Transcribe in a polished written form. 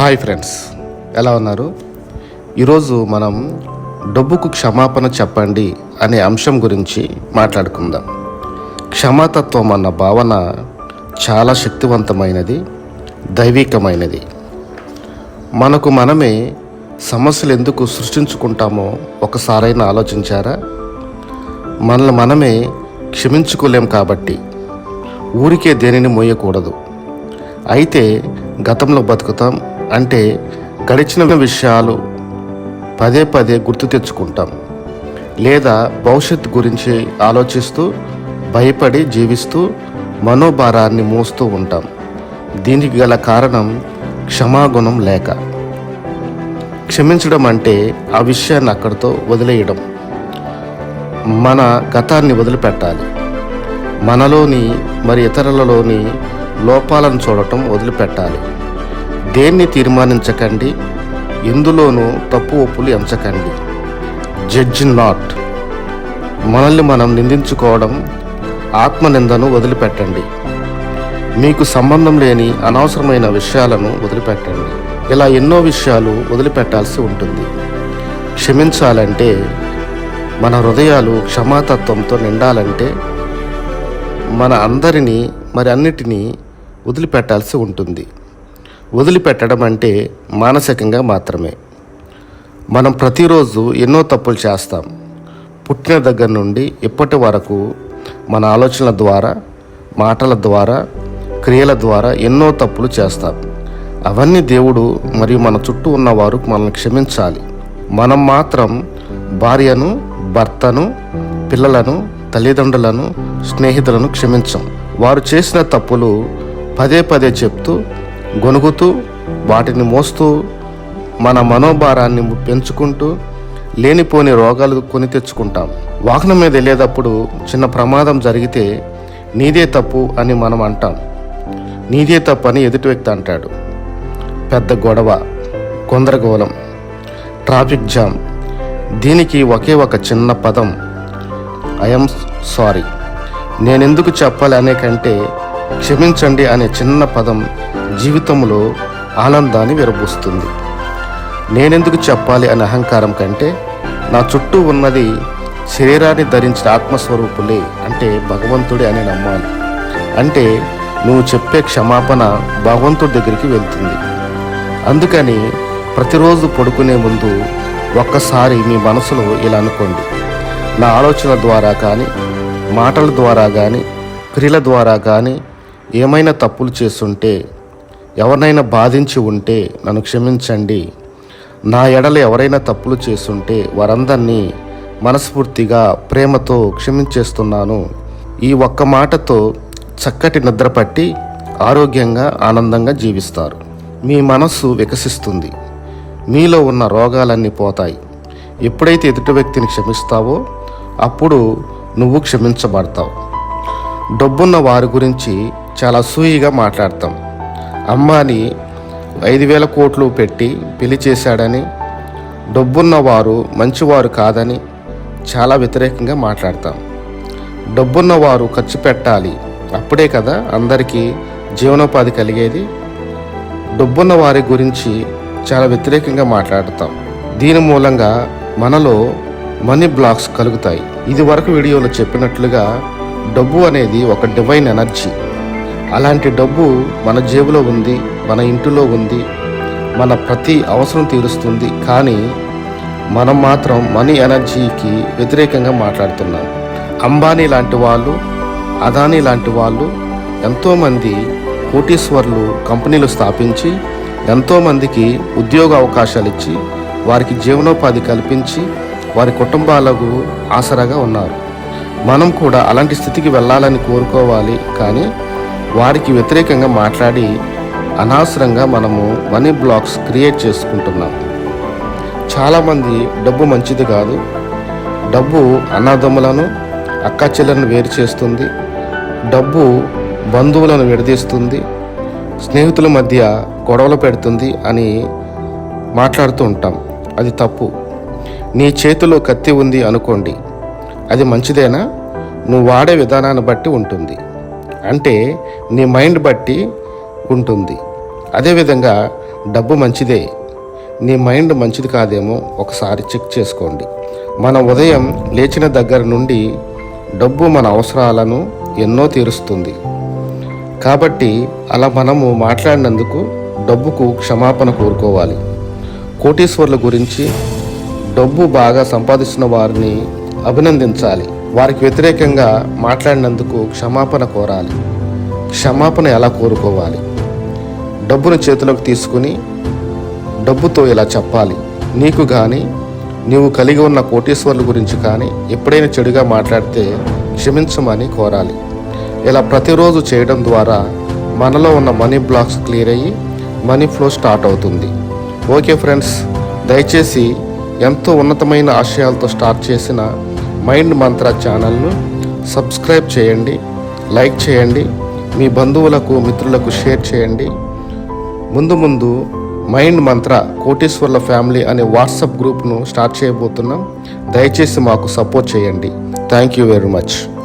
Hi friends, ఎలా ఉన్నారు? ఈరోజు మనం డబ్బుకు క్షమాపణ చెప్పండి అనే అంశం గురించి మాట్లాడుకుందాం. క్షమాతత్వం అన్న భావన చాలా శక్తివంతమైనది, దైవికమైనది. మనకు మనమే సమస్యలు ఎందుకు సృష్టించుకుంటామో ఒకసారైనా ఆలోచించారా? మనల్ని మనమే క్షమించుకోలేం కాబట్టి ఊరికే దేనిని మోయకూడదు. అయితే గతంలో బతుకుతాం అంటే గడిచిన విషయాలు పదే పదే గుర్తు తెచ్చుకుంటాం, లేదా భవిష్యత్తు గురించి ఆలోచిస్తూ భయపడి జీవిస్తూ మనోభారాన్ని మోస్తూ ఉంటాం. దీనికి గల కారణం క్షమాగుణం లేక. క్షమించడం అంటే ఆ విషయాన్ని అక్కడితో వదిలేయడం, మన గతాన్ని వదిలిపెట్టాలి. మనలోని మరి ఇతరులలోని లోపాలను చూడటం వదిలిపెట్టాలి. దేన్ని తీర్మానించకండి, ఎందులోనూ తప్పు ఒప్పులు ఎంచకండి. Judge not. మనల్ని మనం నిందించుకోవడం, ఆత్మనిందను వదిలిపెట్టండి. మీకు సంబంధం లేని అనవసరమైన విషయాలను వదిలిపెట్టండి. ఇలా ఎన్నో విషయాలు వదిలిపెట్టాల్సి ఉంటుంది. క్షమించాలంటే, మన హృదయాలు క్షమాతత్వంతో నిండాలంటే మన అందరినీ మరి అన్నిటినీ వదిలిపెట్టాల్సి ఉంటుంది. వదిలిపెట్టడం అంటే మానసికంగా మాత్రమే. మనం ప్రతిరోజు ఎన్నో తప్పులు చేస్తాం. పుట్టిన దగ్గర నుండి ఇప్పటి వరకు మన ఆలోచనల ద్వారా, మాటల ద్వారా, క్రియల ద్వారా ఎన్నో తప్పులు చేస్తాం. అవన్నీ దేవుడు మరియు మన చుట్టూ ఉన్నవారు మనల్ని క్షమించాలి. మనం మాత్రం భార్యను, భర్తను, పిల్లలను, తల్లిదండ్రులను, స్నేహితులను క్షమించం. వారు చేసిన తప్పులు పదే పదే చెప్తూ, గొనుగుతూ, వాటిని మోస్తూ మన మనోభారాన్ని పెంచుకుంటూ లేనిపోని రోగాలు కొని తెచ్చుకుంటాం. వాహనం మీద వెళ్ళేటప్పుడు చిన్న ప్రమాదం జరిగితే నీదే తప్పు అని మనం అంటాం. నీదే తప్పు అని ఎదుటి వ్యక్తి అంటాడు. పెద్ద గొడవ, గందరగోళం, ట్రాఫిక్ జామ్. దీనికి ఒకే ఒక చిన్న పదం, ఐఎమ్ సారీ. నేనెందుకు చెప్పాలి అనే కంటే క్షమించండి అనే చిన్న పదం జీవితంలో ఆనందాన్ని విరబూస్తుంది. నేనెందుకు చెప్పాలి అనే అహంకారం కంటే నా చుట్టూ ఉన్నది శరీరాన్ని ధరించిన ఆత్మస్వరూపులే అంటే భగవంతుడే అని నమ్మాలి. అంటే నువ్వు చెప్పే క్షమాపణ భగవంతుడి దగ్గరికి వెళ్తుంది. అందుకని ప్రతిరోజు పడుకునే ముందు ఒక్కసారి మీ మనసులో ఇలా అనుకోండి, నా ఆలోచన ద్వారా కానీ, మాటల ద్వారా కానీ, క్రియల ద్వారా కానీ ఏమైనా తప్పులు చేస్తుంటే, ఎవరినైనా బాధించి ఉంటే నన్ను క్షమించండి. నా ఎడల ఎవరైనా తప్పులు చేస్తుంటే వారందరినీ మనస్ఫూర్తిగా ప్రేమతో క్షమించేస్తున్నాను. ఈ ఒక్క మాటతో చక్కటి నిద్ర పట్టి ఆరోగ్యంగా, ఆనందంగా జీవిస్తారు. మీ మనస్సు వికసిస్తుంది. మీలో ఉన్న రోగాలన్నీ పోతాయి. ఎప్పుడైతే ఎదుటి వ్యక్తిని క్షమిస్తావో అప్పుడు నువ్వు క్షమించబడతావు. డబ్బున్న వారి గురించి చాలా సూయిగా మాట్లాడతాం. అంబానీ 5,000 కోట్లు పెట్టి పెళ్లి చేశాడని, డబ్బున్న వారు మంచివారు కాదని చాలా వ్యతిరేకంగా మాట్లాడతాం. డబ్బున్న వారు ఖర్చు పెట్టాలి, అప్పుడే కదా అందరికీ జీవనోపాధి కలిగేది. డబ్బున్న వారి గురించి చాలా వ్యతిరేకంగా మాట్లాడతాం. దీని మూలంగా మనలో మనీ బ్లాక్స్ కలుగుతాయి. ఇది వరకు వీడియోలో చెప్పినట్లుగా డబ్బు అనేది ఒక డివైన్ ఎనర్జీ. అలాంటి డబ్బు మన జేబులో ఉంది, మన ఇంటిలో ఉంది, మన ప్రతి అవసరం తీరుస్తుంది. కానీ మనం మాత్రం మనీ ఎనర్జీకి వ్యతిరేకంగా మాట్లాడుతున్నాం. అంబానీ లాంటి వాళ్ళు, అదానీ లాంటి వాళ్ళు ఎంతోమంది కోటీశ్వర్లు కంపెనీలు స్థాపించి ఎంతోమందికి ఉద్యోగ అవకాశాలు ఇచ్చి వారికి జీవనోపాధి కల్పించి వారి కుటుంబాలకు ఆసరాగా ఉన్నారు. మనం కూడా అలాంటి స్థితికి వెళ్ళాలని కోరుకోవాలి. కానీ వారికి వ్యతిరేకంగా మాట్లాడి అనవసరంగా మనము మనీ బ్లాక్స్ క్రియేట్ చేసుకుంటున్నాం. చాలామంది డబ్బు మంచిది కాదు, డబ్బు అన్నదమ్ములను, అక్క చెల్లెలను వేరు చేస్తుంది, డబ్బు బంధువులను విడదీస్తుంది, స్నేహితుల మధ్య గొడవలు పెడుతుంది అని మాట్లాడుతూ ఉంటాం. అది తప్పు. నీ చేతిలో కత్తి ఉంది అనుకోండి, అది మంచిదేనా? నువ్వు వాడే విధానాన్ని బట్టి ఉంటుంది. అంటే నీ మైండ్ బట్టి ఉంటుంది. అదేవిధంగా డబ్బు మంచిదే, నీ మైండ్ మంచిది కాదేమో ఒకసారి చెక్ చేసుకోండి. మన ఉదయం లేచిన దగ్గర నుండి డబ్బు మన అవసరాలను ఎన్నో తీరుస్తుంది. కాబట్టి అలా మనము మాట్లాడినందుకు డబ్బుకు క్షమాపణ కోరుకోవాలి. కోటీశ్వర్ల గురించి, డబ్బు బాగా సంపాదిస్తున్న వారిని అభినందించాలి. వారికి వ్యతిరేకంగా మాట్లాడినందుకు క్షమాపణ కోరాలి. క్షమాపణ ఎలా కోరుకోవాలి? డబ్బును చేతిలోకి తీసుకుని డబ్బుతో ఇలా చెప్పాలి, నీకు కానీ నీవు కలిగి ఉన్న కోటీశ్వర్ల గురించి కానీ ఎప్పుడైనా చెడుగా మాట్లాడితే క్షమించమని కోరాలి. ఇలా ప్రతిరోజు చేయడం ద్వారా మనలో ఉన్న మనీ బ్లాక్స్ క్లియర్ అయ్యి మనీ ఫ్లో స్టార్ట్ అవుతుంది. ఓకే ఫ్రెండ్స్, దయచేసి ఎంతో ఉన్నతమైన ఆశయాలతో స్టార్ట్ చేసిన మైండ్ మంత్ర ఛానల్ను సబ్స్క్రైబ్ చేయండి, లైక్ చేయండి, మీ బంధువులకు మిత్రులకు షేర్ చేయండి. ముందు మైండ్ మంత్ర కోటీశ్వర్ల ఫ్యామిలీ అనే వాట్సాప్ గ్రూప్ను స్టార్ట్ చేయబోతున్నాం. దయచేసి మాకు సపోర్ట్ చేయండి. Thank you very much.